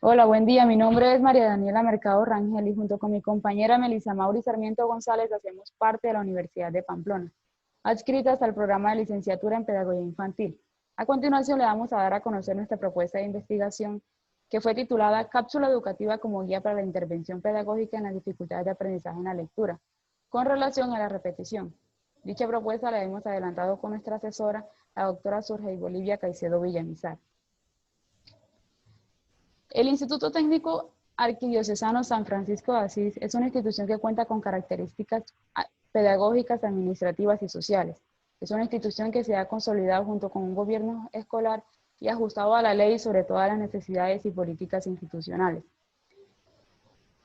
Hola, buen día. Mi nombre es María Daniela Mercado Rangel y junto con mi compañera Melissa Mauri Sarmiento González hacemos parte de la Universidad de Pamplona, adscritas al programa de licenciatura en Pedagogía Infantil. A continuación le vamos a dar a conocer nuestra propuesta de investigación que fue titulada Cápsula educativa como guía para la intervención pedagógica en las dificultades de aprendizaje en la lectura, con relación a la repetición. Dicha propuesta la hemos adelantado con nuestra asesora, la doctora Surgey Bolivia Caicedo Villamizar. El Instituto Técnico Arquidiocesano San Francisco de Asís es una institución que cuenta con características pedagógicas, administrativas y sociales. Es una institución que se ha consolidado junto con un gobierno escolar y ajustado a la ley sobre todas las necesidades y políticas institucionales.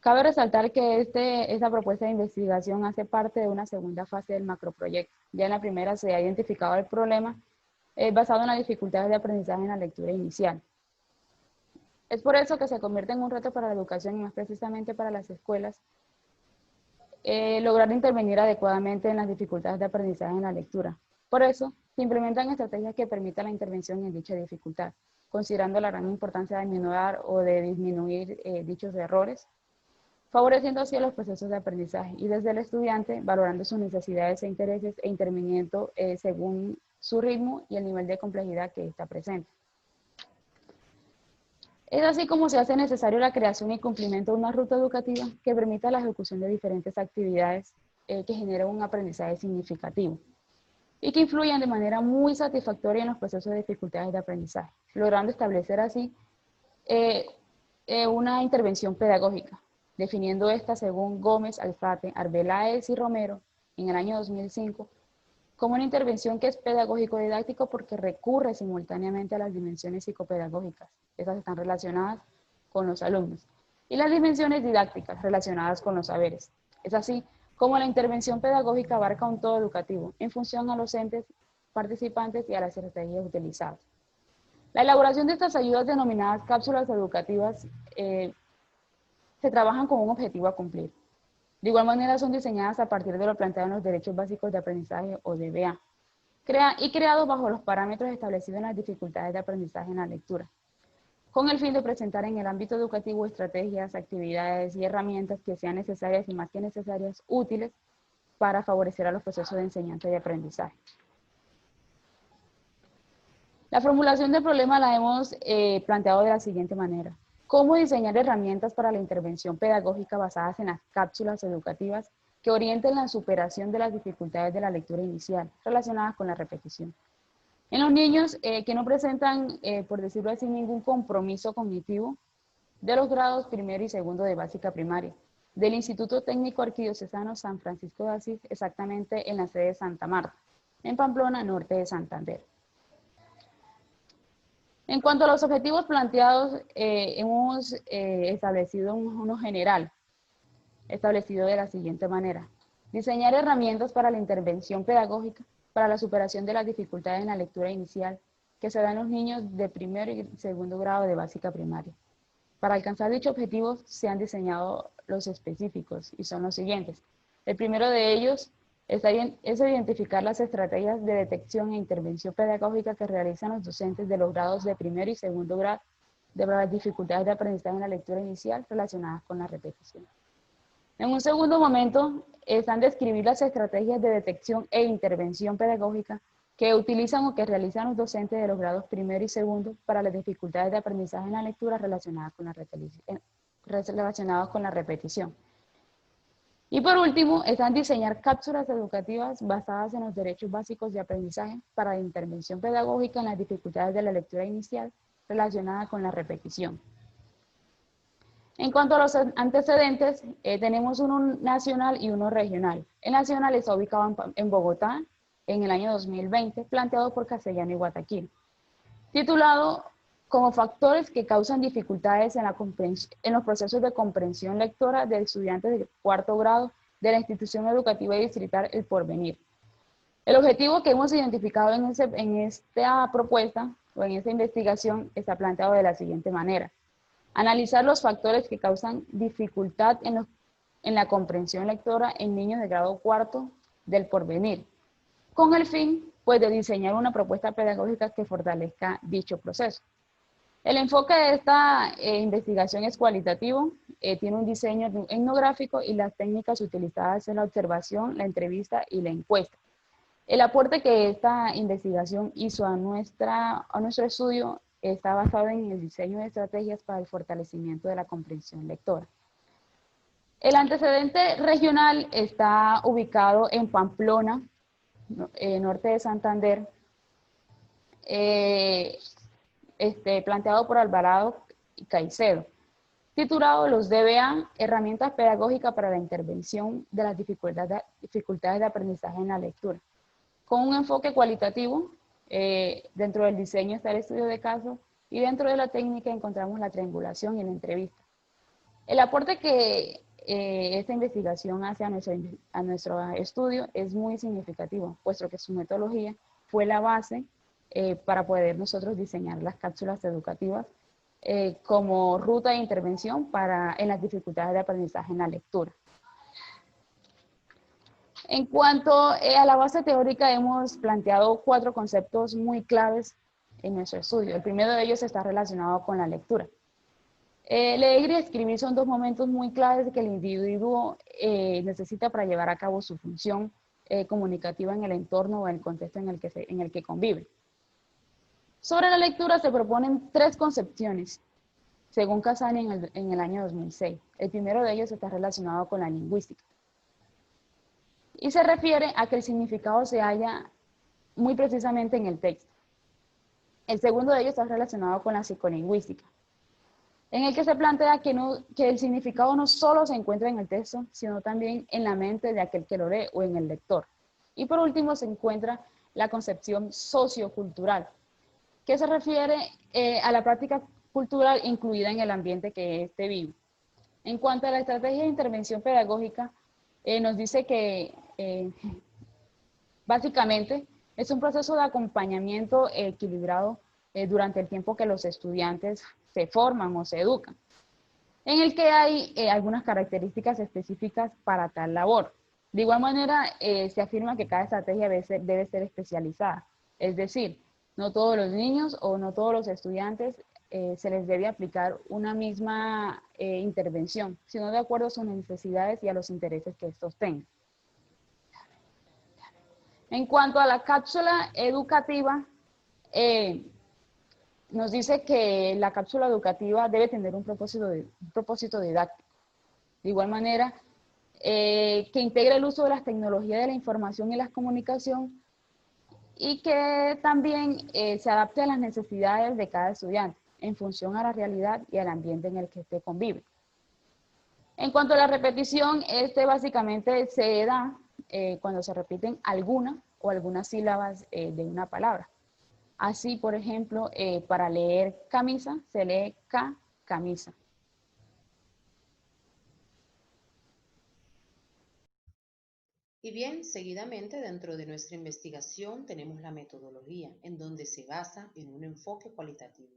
Cabe resaltar que esta propuesta de investigación hace parte de una segunda fase del macroproyecto. Ya en la primera se ha identificado el problema basado en las dificultades de aprendizaje en la lectura inicial. Es por eso que se convierte en un reto para la educación y más precisamente para las escuelas, lograr intervenir adecuadamente en las dificultades de aprendizaje en la lectura. Por eso, se implementan estrategias que permitan la intervención en dicha dificultad, considerando la gran importancia de minorar o de disminuir dichos errores, favoreciendo así los procesos de aprendizaje y desde el estudiante valorando sus necesidades e intereses e interviniendo según su ritmo y el nivel de complejidad que está presente. Es así como se hace necesario la creación y cumplimiento de una ruta educativa que permita la ejecución de diferentes actividades que generen un aprendizaje significativo y que influyan de manera muy satisfactoria en los procesos de dificultades de aprendizaje, logrando establecer así una intervención pedagógica, definiendo esta según Gómez, Alzate, Arbeláez y Romero en el año 2005 como una intervención que es pedagógico-didáctico porque recurre simultáneamente a las dimensiones psicopedagógicas. Esas están relacionadas con los alumnos. Y las dimensiones didácticas relacionadas con los saberes. Es así como la intervención pedagógica abarca un todo educativo en función a los entes participantes y a las estrategias utilizadas. La elaboración de estas ayudas denominadas cápsulas educativas se trabajan con un objetivo a cumplir. De igual manera son diseñadas a partir de lo planteado en los derechos básicos de aprendizaje o DBA, y creados bajo los parámetros establecidos en las dificultades de aprendizaje en la lectura, con el fin de presentar en el ámbito educativo estrategias, actividades y herramientas que sean necesarias y más que necesarias, útiles para favorecer a los procesos de enseñanza y aprendizaje. La formulación del problema la hemos planteado de la siguiente manera. ¿Cómo diseñar herramientas para la intervención pedagógica basadas en las cápsulas educativas que orienten la superación de las dificultades de la lectura inicial relacionadas con la repetición? En los niños que no presentan, por decirlo así, ningún compromiso cognitivo de los grados primero y segundo de básica primaria, del Instituto Técnico Arquidiocesano San Francisco de Asís, exactamente en la sede de Santa Marta, en Pamplona, norte de Santander. En cuanto a los objetivos planteados, hemos establecido uno general, establecido de la siguiente manera. Diseñar herramientas para la intervención pedagógica para la superación de las dificultades en la lectura inicial que se dan en los niños de primero y segundo grado de básica primaria. Para alcanzar dichos objetivos se han diseñado los específicos y son los siguientes. El primero de ellos es identificar las estrategias de detección e intervención pedagógica que realizan los docentes de los grados de primero y segundo grado de las dificultades de aprendizaje en la lectura inicial relacionadas con la repetición. En un segundo momento, están describir las estrategias de detección e intervención pedagógica que utilizan o que realizan los docentes de los grados primero y segundo para las dificultades de aprendizaje en la lectura relacionadas con la repetición. Y por último, están diseñar cápsulas educativas basadas en los derechos básicos de aprendizaje para la intervención pedagógica en las dificultades de la lectura inicial relacionada con la repetición. En cuanto a los antecedentes, tenemos uno nacional y uno regional. El nacional está ubicado en Bogotá en el año 2020, planteado por Castellano y Guataquil, titulado como factores que causan dificultades en los procesos de comprensión lectora de estudiantes de cuarto grado de la institución educativa y distrital El Porvenir. El objetivo que hemos identificado en esta propuesta o en esta investigación está planteado de la siguiente manera. Analizar los factores que causan dificultad en la comprensión lectora en niños de grado cuarto del Porvenir, con el fin pues, de diseñar una propuesta pedagógica que fortalezca dicho proceso. El enfoque de esta investigación es cualitativo, tiene un diseño etnográfico y las técnicas utilizadas en la observación, la entrevista y la encuesta. El aporte que esta investigación hizo a nuestro estudio está basado en el diseño de estrategias para el fortalecimiento de la comprensión lectora. El antecedente regional está ubicado en Pamplona, norte de Santander, planteado por Alvarado y Caicedo, titulado Los DBA, herramientas pedagógicas para la intervención de las dificultades de aprendizaje en la lectura. Con un enfoque cualitativo, dentro del diseño está el estudio de caso y dentro de la técnica encontramos la triangulación y la entrevista. El aporte que esta investigación hace a nuestro estudio es muy significativo, puesto que su metodología fue la base para poder nosotros diseñar las cápsulas educativas como ruta de intervención en las dificultades de aprendizaje en la lectura. En cuanto a la base teórica, hemos planteado 4 conceptos muy claves en nuestro estudio. El primero de ellos está relacionado con la lectura. Leer y escribir son 2 momentos muy claves que el individuo necesita para llevar a cabo su función comunicativa en el entorno o en el contexto en el que convive. Sobre la lectura se proponen 3 concepciones, según Casani en el año 2006. El primero de ellos está relacionado con la lingüística. Y se refiere a que el significado se halla muy precisamente en el texto. El segundo de ellos está relacionado con la psicolingüística, en el que se plantea que el significado no solo se encuentra en el texto, sino también en la mente de aquel que lo lee o en el lector. Y por último se encuentra la concepción sociocultural, que se refiere a la práctica cultural incluida en el ambiente que éste vive. En cuanto a la estrategia de intervención pedagógica, nos dice que básicamente es un proceso de acompañamiento equilibrado durante el tiempo que los estudiantes se forman o se educan, en el que hay algunas características específicas para tal labor. De igual manera, se afirma que cada estrategia debe ser especializada, es decir, no todos los niños o no todos los estudiantes se les debe aplicar una misma intervención, sino de acuerdo a sus necesidades y a los intereses que estos tengan. En cuanto a la cápsula educativa, nos dice que la cápsula educativa debe tener un propósito didáctico. De igual manera, que integre el uso de las tecnologías de la información y la comunicación y que también se adapte a las necesidades de cada estudiante en función a la realidad y al ambiente en el que este convive. En cuanto a la repetición, básicamente se da cuando se repiten alguna o algunas sílabas de una palabra. Así, por ejemplo, para leer camisa, se lee camisa. Y bien, seguidamente dentro de nuestra investigación tenemos la metodología, en donde se basa en un enfoque cualitativo.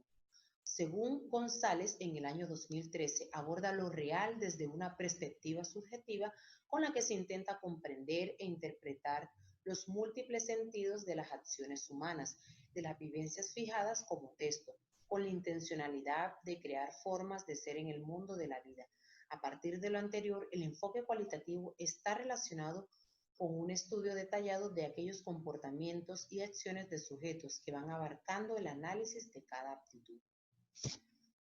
Según González, en el año 2013, aborda lo real desde una perspectiva subjetiva con la que se intenta comprender e interpretar los múltiples sentidos de las acciones humanas, de las vivencias fijadas como texto, con la intencionalidad de crear formas de ser en el mundo de la vida. A partir de lo anterior, el enfoque cualitativo está relacionado con un estudio detallado de aquellos comportamientos y acciones de sujetos que van abarcando el análisis de cada aptitud.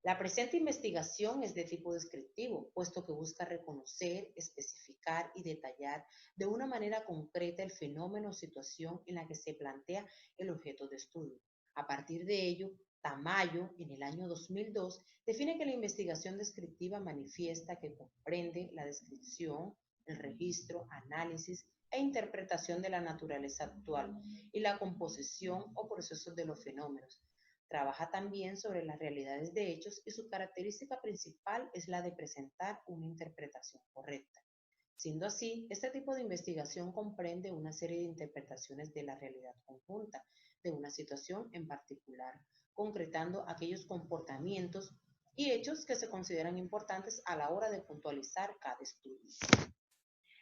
La presente investigación es de tipo descriptivo, puesto que busca reconocer, especificar y detallar de una manera concreta el fenómeno o situación en la que se plantea el objeto de estudio. A partir de ello, Tamayo, en el año 2002, define que la investigación descriptiva manifiesta que comprende la descripción, el registro, análisis e interpretación de la naturaleza actual y la composición o procesos de los fenómenos. Trabaja también sobre las realidades de hechos y su característica principal es la de presentar una interpretación correcta. Siendo así, este tipo de investigación comprende una serie de interpretaciones de la realidad conjunta de una situación en particular, concretando aquellos comportamientos y hechos que se consideran importantes a la hora de puntualizar cada estudio.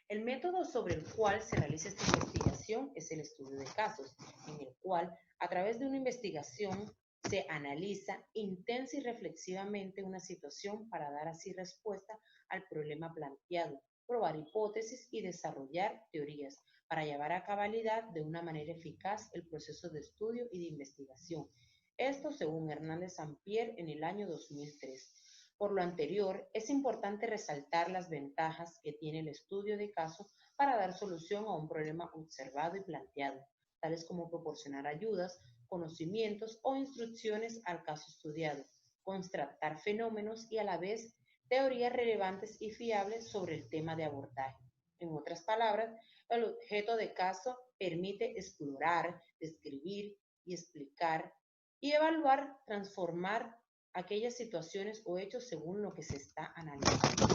El método sobre el cual se realiza esta investigación es el estudio de casos, en el cual, a través de una investigación Se analiza intensa y reflexivamente una situación para dar así respuesta al problema planteado, probar hipótesis y desarrollar teorías para llevar a cabalidad de una manera eficaz el proceso de estudio y de investigación. Esto según Hernández Sampier en el año 2003. Por lo anterior, es importante resaltar las ventajas que tiene el estudio de caso para dar solución a un problema observado y planteado, tales como proporcionar ayudas, conocimientos o instrucciones al caso estudiado, constatar fenómenos y a la vez teorías relevantes y fiables sobre el tema de abordaje. En otras palabras, el objeto de caso permite explorar, describir y explicar y evaluar, transformar aquellas situaciones o hechos según lo que se está analizando.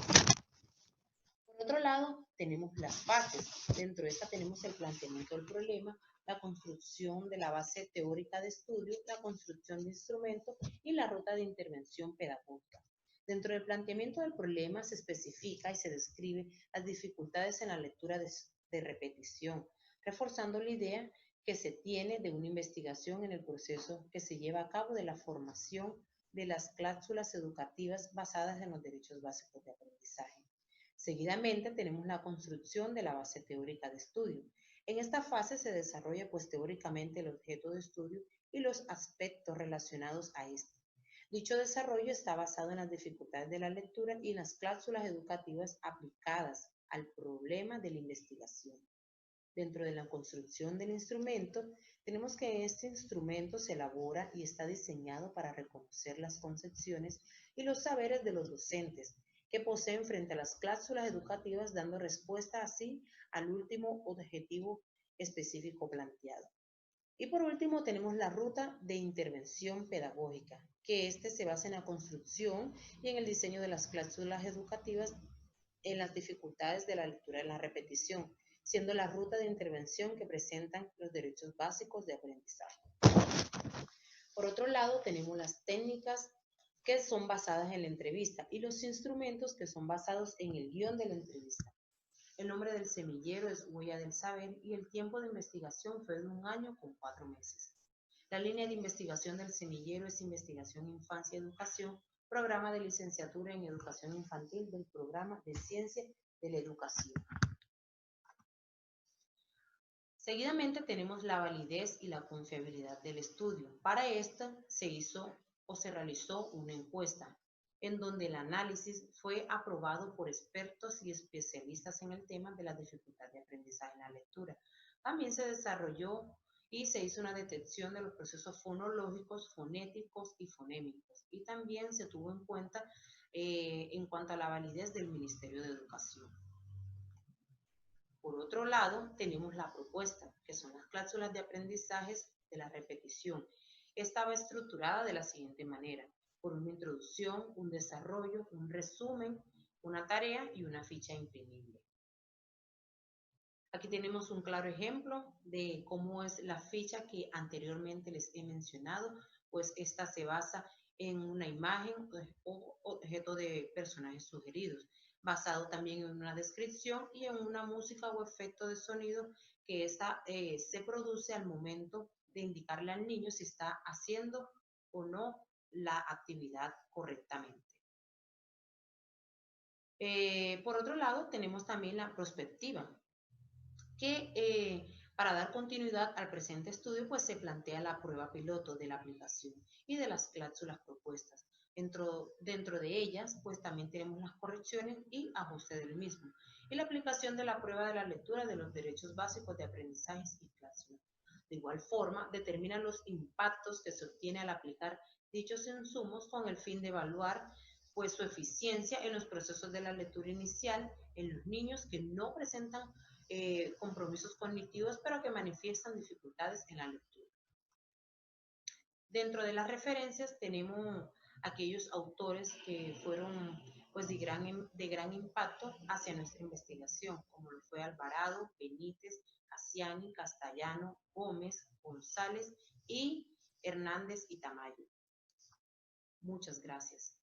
Por otro lado, tenemos las fases. Dentro de esta tenemos el planteamiento del problema, la construcción de la base teórica de estudio, la construcción de instrumentos y la ruta de intervención pedagógica. Dentro del planteamiento del problema se especifica y se describe las dificultades en la lectura de repetición, reforzando la idea que se tiene de una investigación en el proceso que se lleva a cabo de la formación de las cláusulas educativas basadas en los derechos básicos de aprendizaje. Seguidamente tenemos la construcción de la base teórica de estudio. En esta fase se desarrolla pues teóricamente el objeto de estudio y los aspectos relacionados a este. Dicho desarrollo está basado en las dificultades de la lectura y en las cláusulas educativas aplicadas al problema de la investigación. Dentro de la construcción del instrumento, tenemos que este instrumento se elabora y está diseñado para reconocer las concepciones y los saberes de los docentes que poseen frente a las cláusulas educativas, dando respuesta así al último objetivo específico planteado. Y por último tenemos la ruta de intervención pedagógica, que se basa en la construcción y en el diseño de las cláusulas educativas en las dificultades de la lectura y la repetición, siendo la ruta de intervención que presentan los derechos básicos de aprendizaje. Por otro lado, tenemos las técnicas que son basadas en la entrevista y los instrumentos que son basados en el guión de la entrevista. El nombre del semillero es Huella del Saber y el tiempo de investigación fue de 1 año con 4 meses. La línea de investigación del semillero es Investigación Infancia y Educación, programa de licenciatura en Educación Infantil del programa de Ciencia de la Educación. Seguidamente tenemos la validez y la confiabilidad del estudio. Para esto se realizó una encuesta en donde el análisis fue aprobado por expertos y especialistas en el tema de la dificultad de aprendizaje en la lectura. También se desarrolló y se hizo una detección de los procesos fonológicos, fonéticos y fonémicos. Y también se tuvo en cuenta en cuanto a la validez del Ministerio de Educación. Por otro lado, tenemos la propuesta, que son las cláusulas de aprendizajes de la repetición. Esta va estructurada de la siguiente manera: por una introducción, un desarrollo, un resumen, una tarea y una ficha imprimible. Aquí tenemos un claro ejemplo de cómo es la ficha que anteriormente les he mencionado, pues esta se basa en una imagen o objeto de personajes sugeridos, basado también en una descripción y en una música o efecto de sonido que se produce al momento de indicarle al niño si está haciendo o no la actividad correctamente. Por otro lado, tenemos también la prospectiva, que para dar continuidad al presente estudio, pues se plantea la prueba piloto de la aplicación y de las cláusulas propuestas. Dentro de ellas, pues también tenemos las correcciones y ajuste del mismo, y la aplicación de la prueba de la lectura de los derechos básicos de aprendizajes y cláusulas. De igual forma, determina los impactos que se obtiene al aplicar dichos insumos con el fin de evaluar pues su eficiencia en los procesos de la lectura inicial en los niños que no presentan compromisos cognitivos, pero que manifiestan dificultades en la lectura. Dentro de las referencias tenemos aquellos autores que fueron pues, de gran impacto hacia nuestra investigación, como lo fue Alvarado, Benítez, Casiani, Castellano, Gómez, González y Hernández y Tamayo. Muchas gracias.